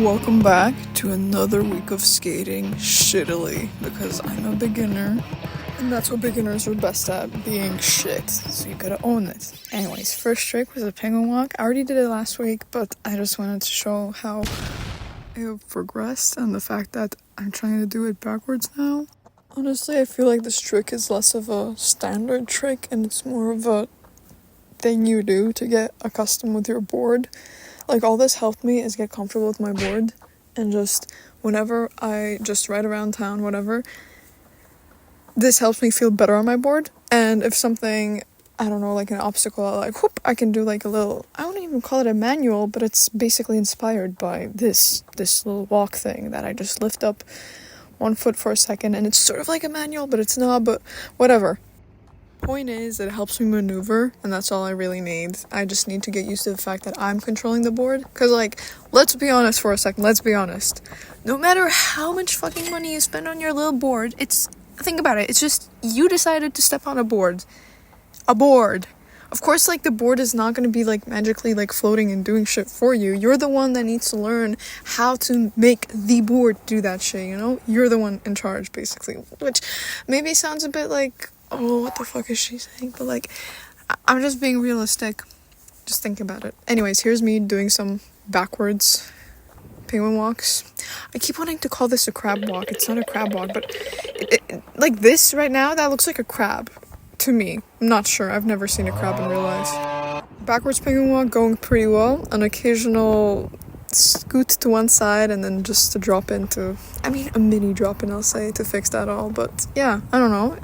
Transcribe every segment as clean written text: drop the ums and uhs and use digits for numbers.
Welcome back to another week of skating shittily, because I'm a beginner, and that's what beginners are best at, being shit, so you gotta own it. Anyways, first trick was a penguin walk. I already did it last week, but I just wanted to show how I've progressed and the fact that I'm trying to do it backwards now. Honestly, I feel like this trick is less of a standard trick, and it's more of a thing you do to get accustomed with your board. Like, all this helped me is get comfortable with my board, and just whenever I just ride around town, whatever, this helps me feel better on my board. And if something, I don't know, like an obstacle, I can do like a little, I don't even call it a manual, but it's basically inspired by this little walk thing that I just lift up one foot for a second, and it's sort of like a manual, but it's not, but whatever. Point is, it helps me maneuver, and that's all I really need. I just need to get used to the fact that I'm controlling the board, because, like, let's be honest for a second, no matter how much fucking money you spend on your little board, think about it, it's just, you decided to step on a board. Of course, like, the board is not going to be, like, magically, like, floating and doing shit for you. You're the one that needs to learn how to make the board do that shit, you know? You're the one in charge, basically, which maybe sounds a bit like, oh, what the fuck is she saying? But, like, I'm just being realistic. Just think about it. Anyways, here's me doing some backwards penguin walks. I keep wanting to call this a crab walk. It's not a crab walk, but like this right now, that looks like a crab to me. I'm not sure. I've never seen a crab in real life. Backwards penguin walk going pretty well. An occasional scoot to one side, and then just a drop into, a mini drop in, I'll say, to fix that all. But yeah, I don't know.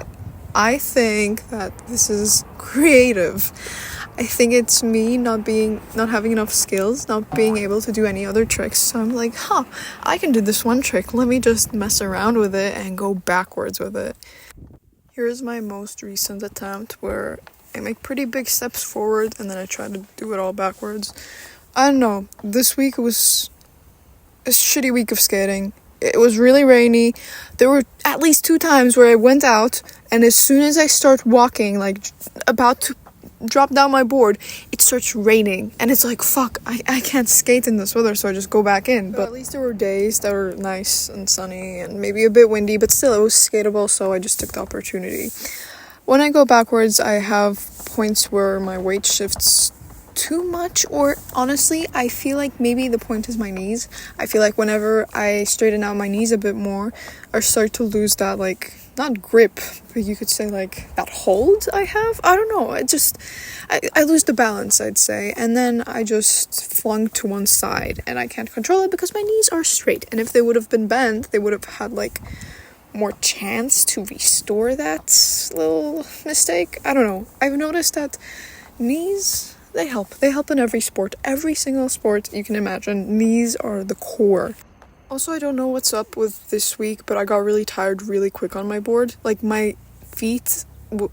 I think that this is creative. I think it's me not having enough skills, not being able to do any other tricks. So I'm like, I can do this one trick. Let me just mess around with it and go backwards with it. Here's my most recent attempt where I make pretty big steps forward and then I try to do it all backwards. I don't know. This week was a shitty week of skating. It was really rainy. There were at least 2 times where I went out, and as soon as I start walking, like about to drop down my board, it starts raining. And it's like, fuck, I can't skate in this weather, so I just go back in. But at least there were days that were nice and sunny and maybe a bit windy, but still it was skatable, so I just took the opportunity. When I go backwards, I have points where my weight shifts too much, or honestly, I feel like maybe the point is my knees. I feel like whenever I straighten out my knees a bit more, I start to lose that, like, not grip, but you could say, like, that hold I have. I don't know, I lose the balance, I'd say, and then I just flung to one side, and I can't control it because my knees are straight, and if they would have been bent, they would have had, like, more chance to restore that little mistake. I don't know. I've noticed that knees, They help in every sport. Every single sport you can imagine. Knees are the core. Also, I don't know what's up with this week, but I got really tired really quick on my board. Like, my feet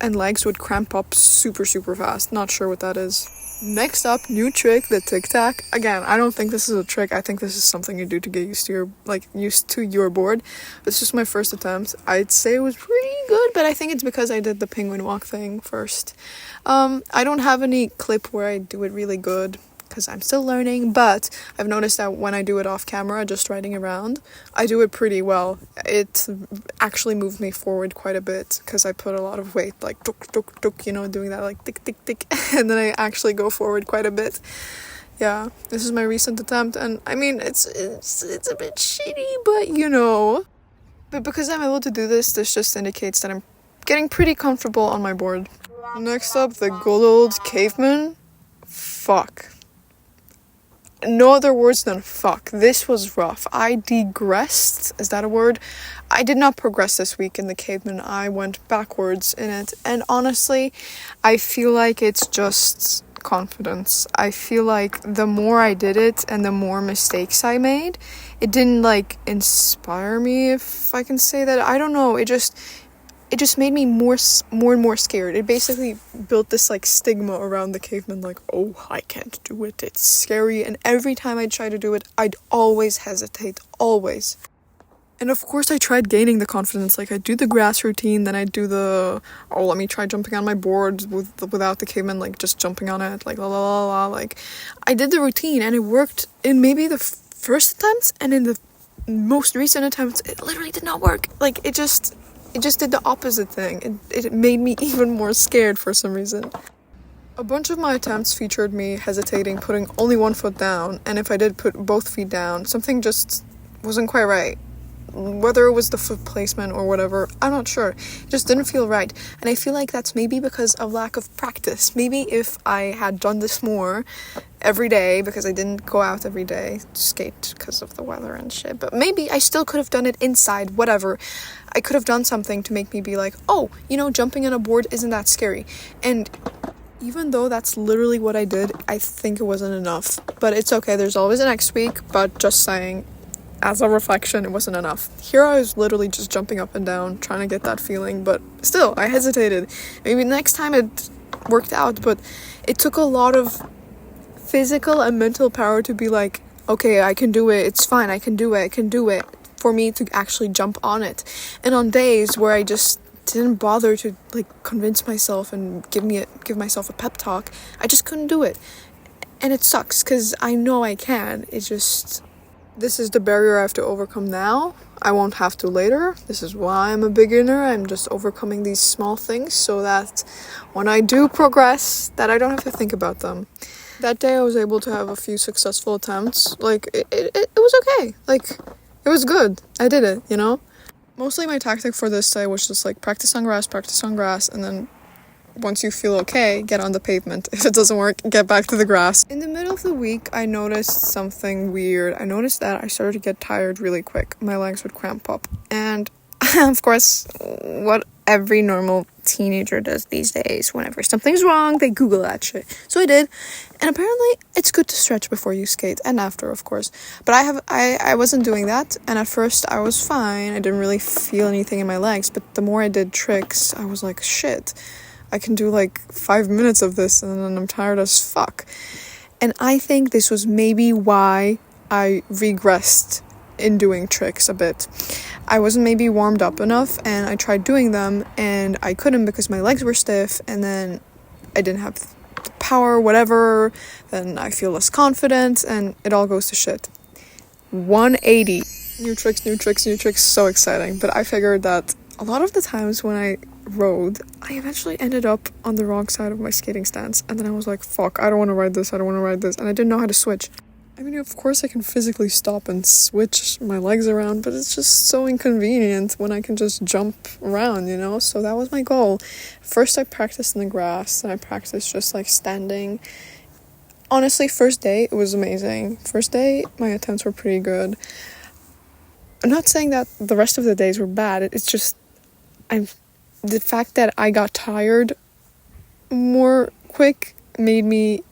and legs would cramp up super, super fast. Not sure what that is. Next up, new trick, the tic-tac. Again, I don't think this is a trick. I think this is something you do to get used to your board. This is my first attempt. I'd say it was pretty good, but I think it's because I did the penguin walk thing first. I don't have any clip where I do it really good because I'm still learning, but I've noticed that when I do it off camera, just riding around, I do it pretty well. It actually moved me forward quite a bit because I put a lot of weight, like tuk tuk tuk, doing that like tick tick tick, and then I actually go forward quite a bit. Yeah, this is my recent attempt, and it's a bit shitty, but But because I'm able to do this just indicates that I'm getting pretty comfortable on my board. Next up, the good old caveman. Fuck. No other words than fuck. This was rough. I digressed. Is that a word? I did not progress this week in the caveman. I went backwards in it. And honestly, I feel like it's just confidence. I feel like the more I did it and the more mistakes I made, it didn't inspire me, if I can say that. I don't know. It just made me more and more scared. It basically built this stigma around the caveman, oh, I can't do it, it's scary, and every time I'd try to do it, I'd always hesitate, always. And of course I tried gaining the confidence, I'd do the grass routine, then I'd do let me try jumping on my board without the caveman, just jumping on it, la la la la, I did the routine, and it worked in maybe the first attempts and in the most recent attempts, it literally did not work. Like, it just did the opposite thing. It made me even more scared for some reason. A bunch of my attempts featured me hesitating, putting only one foot down, and if I did put both feet down, something just wasn't quite right. Whether it was the foot placement or whatever, I'm not sure. It just didn't feel right. And I feel like that's maybe because of lack of practice. Maybe if I had done this more every day, because I didn't go out every day to skate because of the weather and shit, but maybe I still could have done it inside, whatever. I could have done something to make me be like, oh, jumping on a board isn't that scary. And even though that's literally what I did, I think it wasn't enough. But it's okay, there's always a next week, but just saying, as a reflection, it wasn't enough. Here I was literally just jumping up and down, trying to get that feeling, but still, I hesitated. Maybe next time it worked out, but it took a lot of physical and mental power to be like, okay, I can do it, it's fine, I can do it, for me to actually jump on it. And on days where I just didn't bother to convince myself and give myself a pep talk, I just couldn't do it. And it sucks, because I know I can, it's just... This is the barrier I have to overcome now. I won't have to later. This is why I'm a beginner. I'm just overcoming these small things so that when I do progress, that I don't have to think about them. That day I was able to have a few successful attempts. It was okay. It was good. I did it, Mostly my tactic for this day was just practice on grass, and then once you feel okay, get on the pavement. If it doesn't work, get back to the grass. In the middle of the week, I noticed something weird. I noticed that I started to get tired really quick. My legs would cramp up. And of course, what every normal teenager does these days, whenever something's wrong, they Google that shit. So I did. And apparently, it's good to stretch before you skate, and after, of course. But I wasn't doing that, and at first I was fine. I didn't really feel anything in my legs. But the more I did tricks, I was like, shit. I can do 5 minutes of this and then I'm tired as fuck. And I think this was maybe why I regressed in doing tricks a bit. I wasn't maybe warmed up enough, and I tried doing them and I couldn't because my legs were stiff, and then I didn't have the power, whatever. Then I feel less confident and it all goes to shit. 180. New tricks, so exciting. But I figured that a lot of the times when I rode, I eventually ended up on the wrong side of my skating stance, and then I was like, fuck, I don't want to ride this, and I didn't know how to switch. I mean, of course I can physically stop and switch my legs around, but it's just so inconvenient when I can just jump around, So that was my goal. First I practiced in the grass, and I practiced just standing. Honestly, first day, it was amazing. First day, my attempts were pretty good. I'm not saying that the rest of the days were bad, it's just the fact that I got tired more quick made me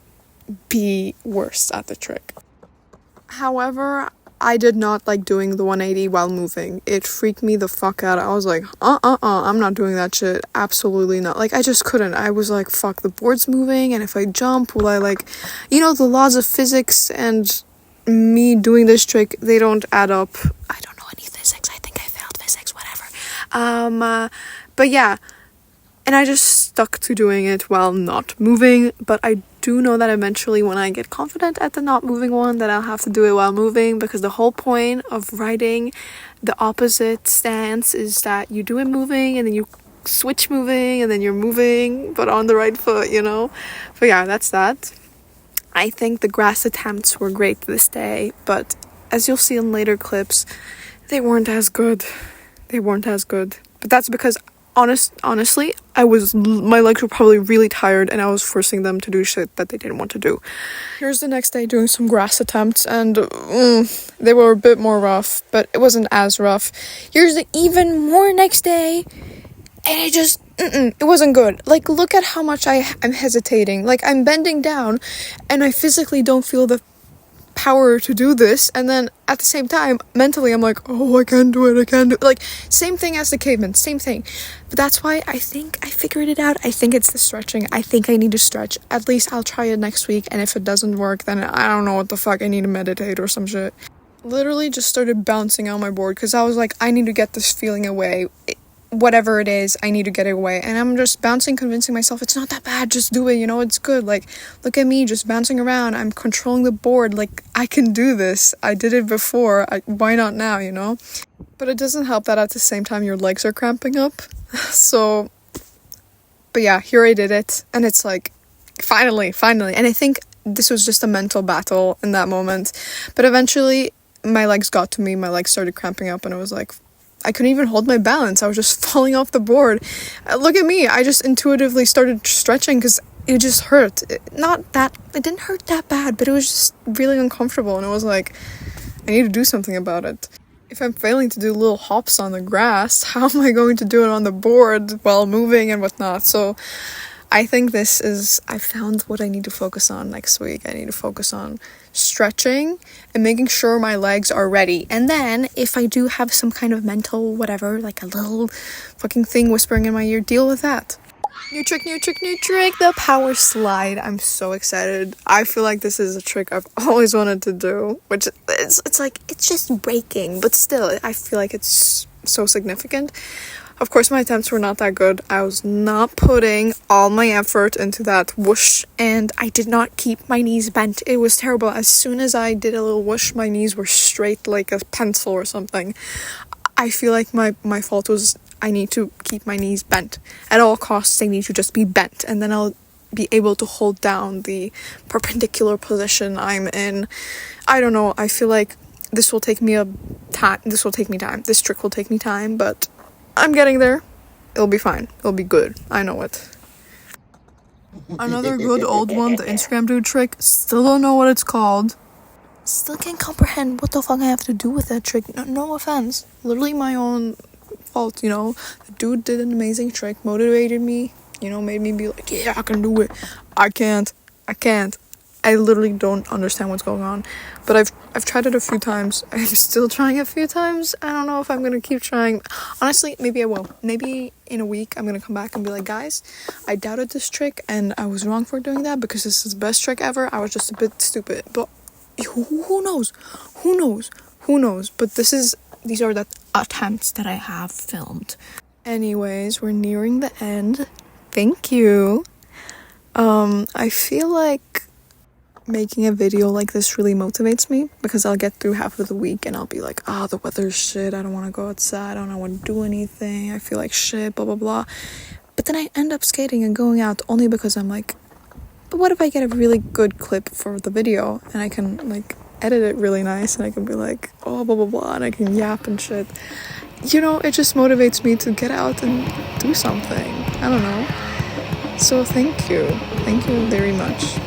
be worse at the trick. However, I did not like doing the 180 while moving. It freaked me the fuck out. I was like, I'm not doing that shit. Absolutely not. I just couldn't. I was like, fuck, the board's moving, and if I jump, will I the laws of physics and me doing this trick, they don't add up. I don't know any physics. I think I failed physics, whatever. But yeah, and I just stuck to doing it while not moving. But I do know that eventually when I get confident at the not moving one, that I'll have to do it while moving, because the whole point of riding the opposite stance is that you do it moving and then you switch moving and then you're moving but on the right foot, But yeah, that's that. I think the grass attempts were great this day, but as you'll see in later clips, they weren't as good. But that's because honestly, my legs were probably really tired, and I was forcing them to do shit that they didn't want to do. Here's the next day doing some grass attempts, and they were a bit more rough, but it wasn't as rough. Here's the even more next day, and it wasn't good. Look at how much I'm hesitating. I'm bending down, and I physically don't feel the power to do this, and then at the same time mentally I'm like, oh, I can't do it. Same thing as the caveman, same thing. But that's why I think I figured it out. I think it's the stretching. I think I need to stretch. At least I'll try it next week, and if it doesn't work, then I don't know what the fuck, I need to meditate or some shit. Literally just started bouncing on my board because I was like, I need to get this feeling away. whatever it is, I need to get it away. And I'm just bouncing, convincing myself it's not that bad, just do it, you know, it's good. Like, look at me just bouncing around, I'm controlling the board, like, I can do this, I did it before, why not now, you know? But it doesn't help that at the same time your legs are cramping up. So, but yeah, here I did it, and it's like, finally, and I think this was just a mental battle in that moment, but eventually my legs got to me, my legs started cramping up, and it was like, I couldn't even hold my balance. I was just falling off the board. Look at me. I just intuitively started stretching because it just hurt. It didn't hurt that bad, but it was just really uncomfortable. And it was like, I need to do something about it. If I'm failing to do little hops on the grass, how am I going to do it on the board while moving and whatnot? So I think I found what I need to focus on next week. I need to focus on stretching and making sure my legs are ready. And then if I do have some kind of mental whatever, like a little fucking thing whispering in my ear, deal with that. New trick, the power slide. I'm so excited. I feel like this is a trick I've always wanted to do, which it's like, it's just breaking, but still, I feel like it's so significant. Of course, my attempts were not that good. I was not putting all my effort into that whoosh, and I did not keep my knees bent. It was terrible. As soon as I did a little whoosh, my knees were straight like a pencil or something. I feel like my fault was I need to keep my knees bent. At all costs, they need to just be bent, and then I'll be able to hold down the perpendicular position I'm in. I don't know. I feel like this will take me time. This trick will take me time, but I'm getting there. It'll be fine. It'll be good. I know it. Another good old one, the Instagram dude trick. Still don't know what it's called. Still can't comprehend what the fuck I have to do with that trick. No offense. Literally my own fault, you know. The dude did an amazing trick, motivated me, you know, made me be like, yeah, I can do it. I can't. I literally don't understand what's going on. But I've tried it a few times. I'm still trying a few times. I don't know if I'm gonna keep trying. Honestly, maybe I will. Maybe in a week I'm gonna come back and be like, guys, I doubted this trick and I was wrong for doing that because this is the best trick ever. I was just a bit stupid. But who knows? But these are the attempts that I have filmed. Anyways, we're nearing the end. Thank you. I feel like making a video like this really motivates me because I'll get through half of the week and I'll be like, the weather's shit, I don't want to go outside, I don't want to do anything, I feel like shit, blah blah blah. But then I end up skating and going out only because I'm like, but what if I get a really good clip for the video and I can like edit it really nice and I can be like, blah blah blah, and I can yap and shit. You know, it just motivates me to get out and do something. I don't know. So thank you very much.